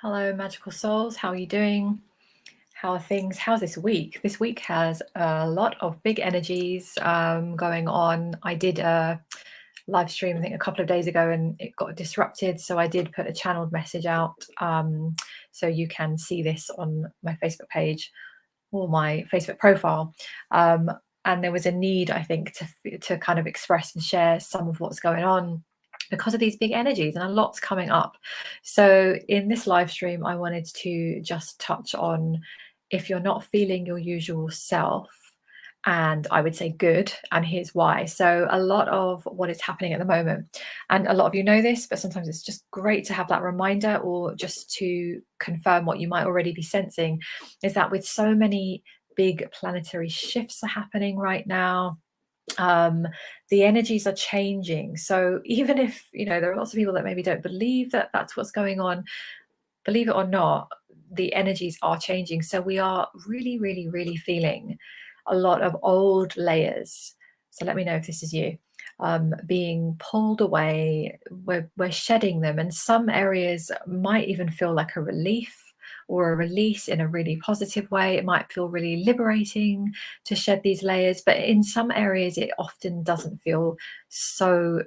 Hello, magical souls. How are you doing? How are things? How's this week? This week has a lot of big energies going on. I did a live stream, I think, a couple of days ago, and it got disrupted. So I did put a channeled message out. So you can see this on my Facebook page or my Facebook profile. Um, and there was a need, I think, to kind of express and share some of what's going on because of these big energies, and a lot's coming up. So in this live stream, I wanted to just touch on if you're not feeling your usual self, and I would say good, and here's why. So a lot of what is happening at the moment, and a lot of you know this, but sometimes it's just great to have that reminder or just to confirm what you might already be sensing, is that with so many big planetary shifts are happening right now, the energies are changing. So even if, there are lots of people that maybe don't believe that that's what's going on, believe it or not, the energies are changing. So we are really, really, really feeling a lot of old layers. So let me know if this is you. Being pulled away, we're shedding them, and some areas might even feel like a relief or a release in a really positive way. It might feel really liberating to shed these layers, but in some areas, it often doesn't feel so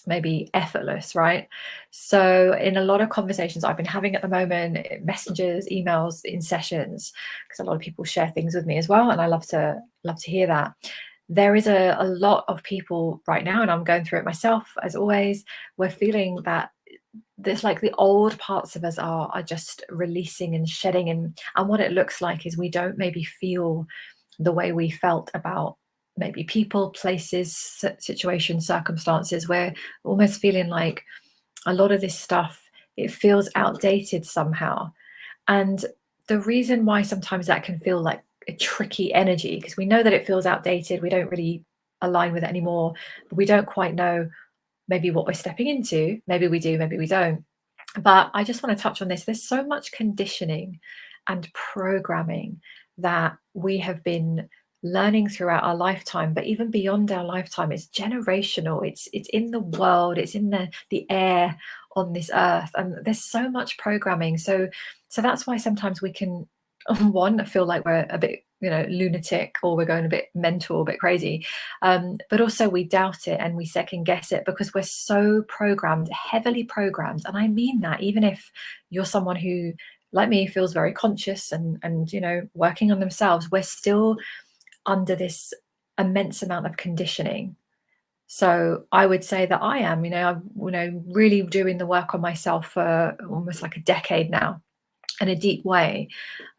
maybe effortless, right? So in a lot of conversations I've been having at the moment, messengers, emails, in sessions, because a lot of people share things with me as well, and I love to hear that. There is a lot of people right now, and I'm going through it myself as always. We're feeling that there's like the old parts of us are just releasing and shedding, and what it looks like is we don't maybe feel the way we felt about maybe people, places, situations, circumstances. We're almost feeling like a lot of this stuff, it feels outdated somehow. And the reason why sometimes that can feel like a tricky energy, because we know that it feels outdated, we don't really align with it anymore, but we don't quite know maybe what we're stepping into. Maybe we do, maybe we don't. But I just want to touch on this. There's so much conditioning and programming that we have been learning throughout our lifetime, but even beyond our lifetime, it's generational. It's in the world, it's in the air on this earth, and there's so much programming. So that's why sometimes we can one feel like we're a bit, lunatic, or we're going a bit mental, a bit crazy, but also we doubt it and we second guess it because we're so programmed, heavily programmed. And I mean that even if you're someone who, like me, feels very conscious and working on themselves, we're still under this immense amount of conditioning. So I would say that I am, I'm, really doing the work on myself for almost like a decade now in a deep way.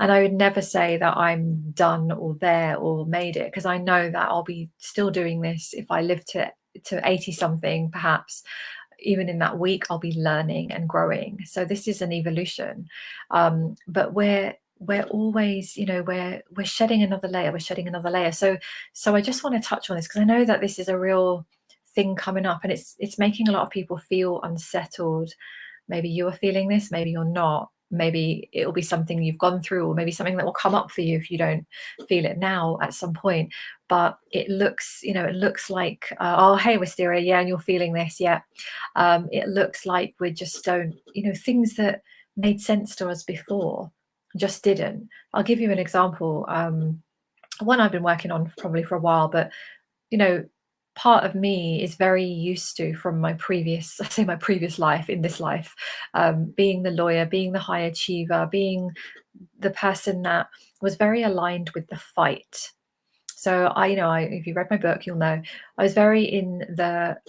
And I would never say that I'm done or there or made it, because I know that I'll be still doing this if I live to 80 something, perhaps. Even in that week, I'll be learning and growing. So this is an evolution. But we're always, we're shedding another layer, we're shedding another layer. So I just want to touch on this because I know that this is a real thing coming up, and it's making a lot of people feel unsettled. Maybe you are feeling this, maybe you're not. Maybe it'll be something you've gone through, or maybe something that will come up for you if you don't feel it now at some point. But it looks, it looks like, oh, hey, Wisteria, yeah, and you're feeling this, yeah. It looks like we just don't, things that made sense to us before just didn't. I'll give you an example. One I've been working on probably for a while, but you know, part of me is very used to, from my previous, I say my previous life, in this life, being the lawyer, being the high achiever, being the person that was very aligned with the fight. So if you read my book, you'll know I was very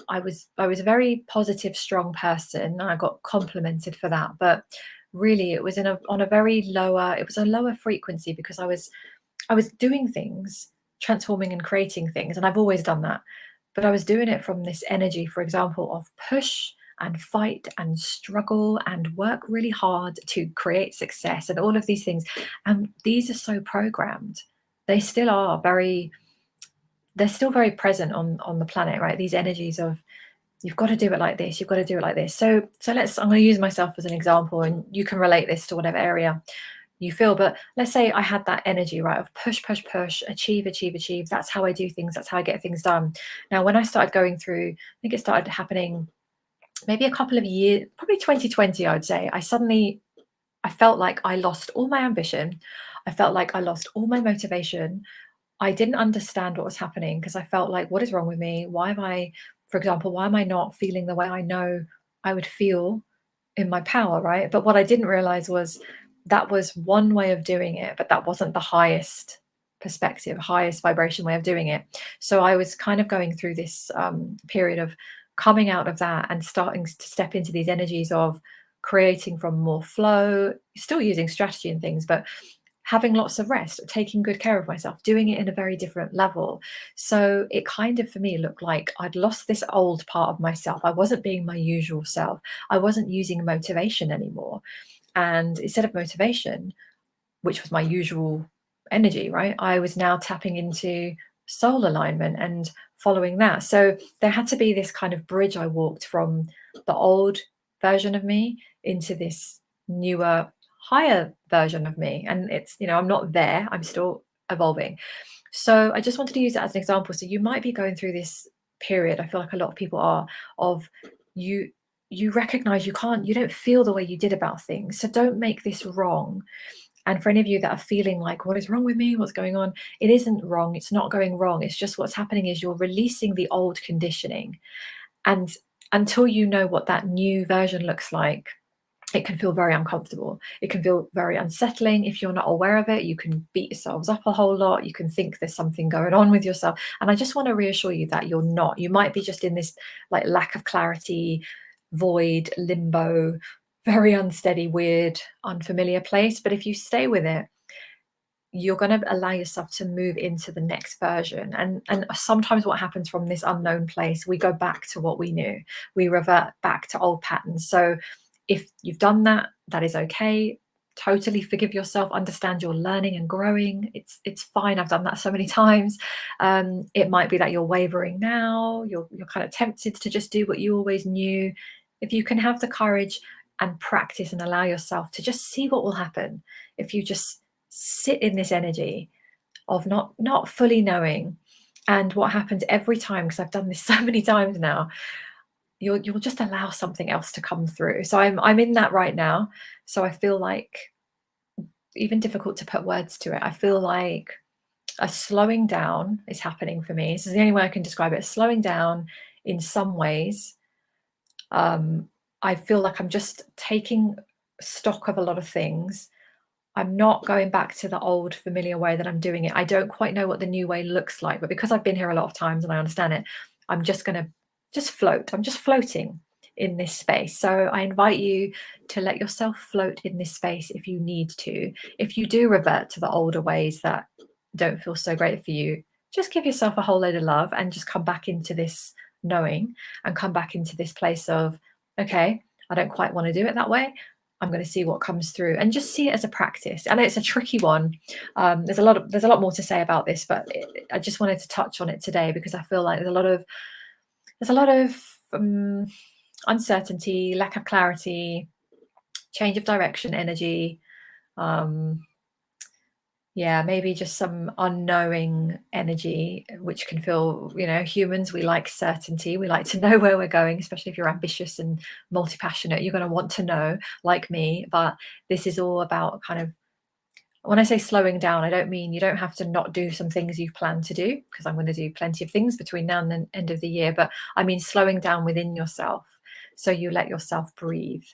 I was a very positive, strong person, and I got complimented for that. But really, it was on a very lower, it was a lower frequency, because I was doing things, transforming and creating things, and I've always done that. But I was doing it from this energy, for example, of push and fight and struggle and work really hard to create success and all of these things. And these are so programmed. They still are they're still very present on the planet, right? These energies of you've got to do it like this, you've got to do it like this. So I'm going to use myself as an example, and you can relate this to whatever area you feel. But let's say I had that energy, right, of push, push, push, achieve, achieve, achieve. That's how I do things. That's how I get things done. Now, when I started going through, I think it started happening maybe a couple of years, probably 2020, I would say, I suddenly I felt like I lost all my ambition. I felt like I lost all my motivation. I didn't understand what was happening because I felt like, what is wrong with me? Why am I, for example, why am I not feeling the way I know I would feel in my power, right? But what I didn't realize was that was one way of doing it, but that wasn't the highest perspective, highest vibration way of doing it. So I was kind of going through this period of coming out of that and starting to step into these energies of creating from more flow, still using strategy and things, but having lots of rest, taking good care of myself, doing it in a very different level. So it kind of for me looked like I'd lost this old part of myself. I wasn't being my usual self. I wasn't using motivation anymore. And instead of motivation, which was my usual energy, right, I was now tapping into soul alignment and following that. So there had to be this kind of bridge I walked from the old version of me into this newer, higher version of me. And it's, I'm not there, I'm still evolving. So I just wanted to use that as an example. So you might be going through this period, I feel like a lot of people are, of you you recognize you don't feel the way you did about things. So don't make this wrong. And for any of you that are feeling like, what is wrong with me? What's going on? It isn't wrong. It's not going wrong. It's just what's happening is you're releasing the old conditioning. And until you know what that new version looks like, it can feel very uncomfortable. It can feel very unsettling. If you're not aware of it, you can beat yourselves up a whole lot. You can think there's something going on with yourself. And I just want to reassure you that you're not. You might be just in this like lack of clarity, void, limbo, very unsteady, weird, unfamiliar place. But if you stay with it, you're going to allow yourself to move into the next version. And sometimes what happens from this unknown place, we go back to what we knew. We revert back to old patterns. So if you've done that, that is okay. Totally forgive yourself, understand you're learning and growing. It's fine. I've done that so many times. It might be that you're wavering now, you're kind of tempted to just do what you always knew. If you can have the courage and practice and allow yourself to just see what will happen if you just sit in this energy of not fully knowing. And what happens every time, because I've done this so many times now, you'll just allow something else to come through. So I'm in that right now. So I feel like, even difficult to put words to it, I feel like a slowing down is happening for me. This is the only way I can describe it. Slowing down in some ways. I feel like I'm just taking stock of a lot of things. I'm not going back to the old familiar way that I'm doing it. I don't quite know what the new way looks like, but because I've been here a lot of times and I understand it, I'm just going to just float. I'm just floating in this space. So I invite you to let yourself float in this space if you need to. If you do revert to the older ways that don't feel so great for you, just give yourself a whole load of love and just come back into this knowing and come back into this place of, okay, I don't quite want to do it that way. I'm going to see what comes through and just see it as a practice. I know it's a tricky one. There's a lot more to say about this, but I just wanted to touch on it today because I feel like there's a lot of uncertainty, lack of clarity, change of direction, energy. Yeah, maybe just some unknowing energy, which can feel, humans, we like certainty. We like to know where we're going, especially if you're ambitious and multi-passionate. You're going to want to know, like me. But this is all about kind of, when I say slowing down, I don't mean you don't have to not do some things you've planned to do, because I'm going to do plenty of things between now and the end of the year. But I mean slowing down within yourself. So you let yourself breathe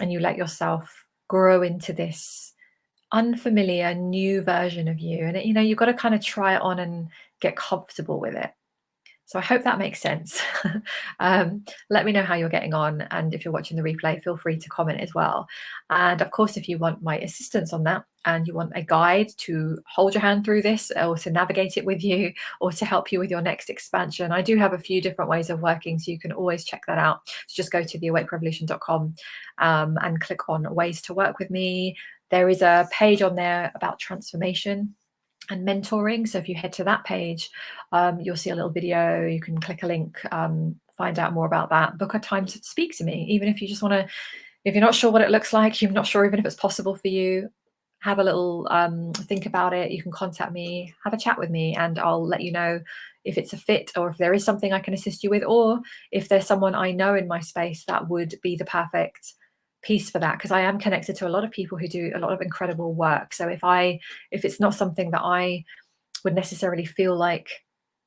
and you let yourself grow into this unfamiliar new version of you, and you've got to kind of try it on and get comfortable with it. So I hope that makes sense. Let me know how you're getting on, and if you're watching the replay, feel free to comment as well. And of course, if you want my assistance on that and you want a guide to hold your hand through this or to navigate it with you or to help you with your next expansion, I do have a few different ways of working, so you can always check that out. So just go to theawakerevolution.com and click on ways to work with me. There is a page on there about transformation and mentoring. So if you head to that page, you'll see a little video. You can click a link, find out more about that, book a time to speak to me. Even if you just want to, if you're not sure what it looks like, you're not sure even if it's possible for you, have a little think about it. You can contact me, have a chat with me, and I'll let you know if it's a fit or if there is something I can assist you with, or if there's someone I know in my space that would be the perfect piece for that, because I am connected to a lot of people who do a lot of incredible work. So if it's not something that I would necessarily feel like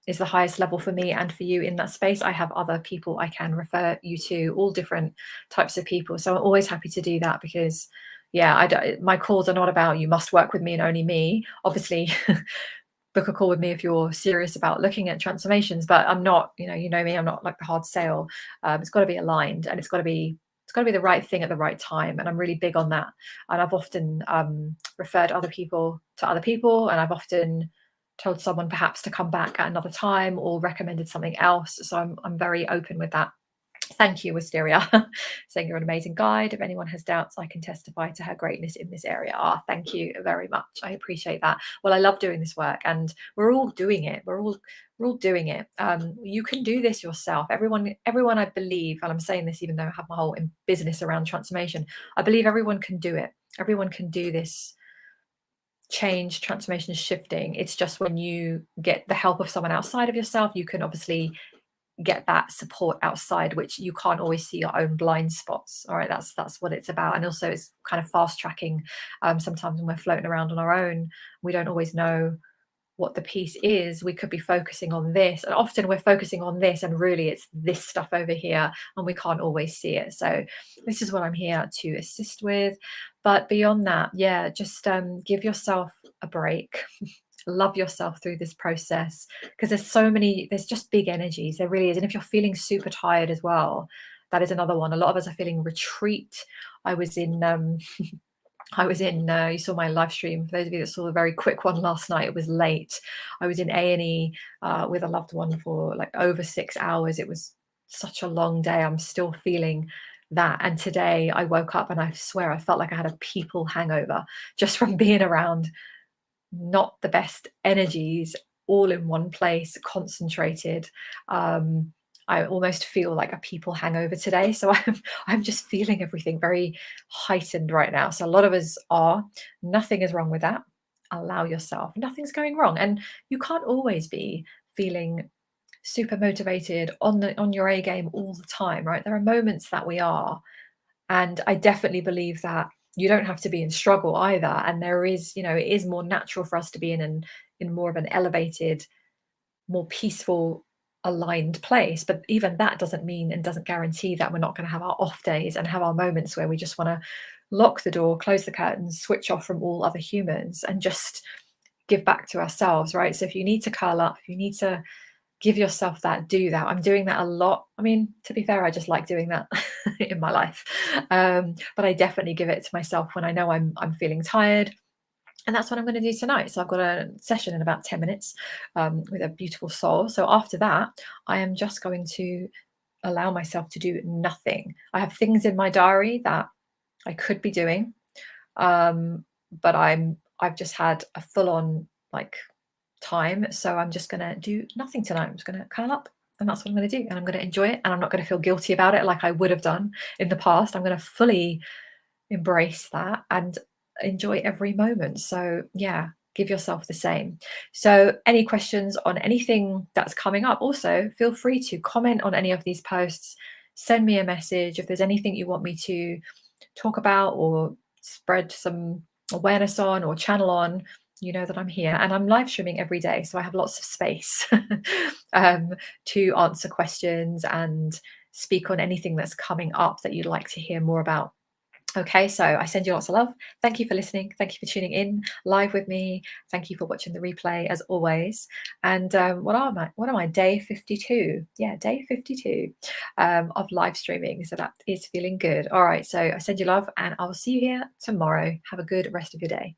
is the highest level for me and for you in that space, I have other people I can refer you to, all different types of people. So I'm always happy to do that, because yeah, my calls are not about you must work with me and only me. Obviously, book a call with me if you're serious about looking at transformations, but I'm not, you know me, I'm not like the hard sale. It's got to be aligned, and it's got to be the right thing at the right time, and I'm really big on that. And I've often referred other people to other people, and I've often told someone perhaps to come back at another time or recommended something else. So I'm very open with that. Thank you, Wisteria, saying you're an amazing guide. If anyone has doubts, I can testify to her greatness in this area. Thank you very much. I appreciate that. Well, I love doing this work, and we're all doing it. We're all doing it. You can do this yourself. Everyone, I believe, and I'm saying this even though I have my whole business around transformation, I believe everyone can do it. Everyone can do this change, transformation, shifting. It's just when you get the help of someone outside of yourself, you can obviously get that support outside, which you can't always see your own blind spots. All right, that's what it's about. And also it's kind of fast tracking. Sometimes when we're floating around on our own, we don't always know what the piece is. We could be focusing on this, and often we're focusing on this, and really it's this stuff over here, and we can't always see it. So this is what I'm here to assist with. But beyond that, yeah, just give yourself a break. Love yourself through this process, because there's just big energies. There really is. And if you're feeling super tired as well, that is another one. A lot of us are feeling retreat. I was in you saw my live stream. For those of you that saw the very quick one last night, it was late. I was in A&E with a loved one for like over 6 hours. It was such a long day. I'm still feeling that. And today I woke up and I swear I felt like I had a people hangover just from being around not the best energies all in one place, concentrated. I almost feel like a people hangover today. So I'm just feeling everything very heightened right now. So a lot of us are. Nothing is wrong with that. Allow yourself. Nothing's going wrong. And you can't always be feeling super motivated on your A game all the time, right? There are moments that we are. And I definitely believe that you don't have to be in struggle either. And there is, it is more natural for us to be in more of an elevated, more peaceful, aligned place. But even that doesn't mean and doesn't guarantee that we're not going to have our off days and have our moments where we just want to lock the door, close the curtains, switch off from all other humans, and just give back to ourselves, right? So if you need to curl up, if you need to give yourself that, do that. I'm doing that a lot. I mean, to be fair, I just like doing that in my life. But I definitely give it to myself when I know I'm feeling tired. And that's what I'm going to do tonight. So I've got a session in about 10 minutes with a beautiful soul. So after that, I am just going to allow myself to do nothing. I have things in my diary that I could be doing, but I've just had a full-on time. So I'm just going to do nothing tonight. I'm just going to curl up, and that's what I'm going to do. And I'm going to enjoy it. And I'm not going to feel guilty about it like I would have done in the past. I'm going to fully embrace that and enjoy every moment. So yeah, give yourself the same. So any questions on anything that's coming up, also feel free to comment on any of these posts, send me a message. If there's anything you want me to talk about or spread some awareness on or channel on, you know that I'm here, and I'm live streaming every day. So I have lots of space to answer questions and speak on anything that's coming up that you'd like to hear more about. Okay, so I send you lots of love. Thank you for listening. Thank you for tuning in live with me. Thank you for watching the replay as always. And what am I? Day 52. Yeah, day 52 of live streaming. So that is feeling good. All right, so I send you love, and I'll see you here tomorrow. Have a good rest of your day.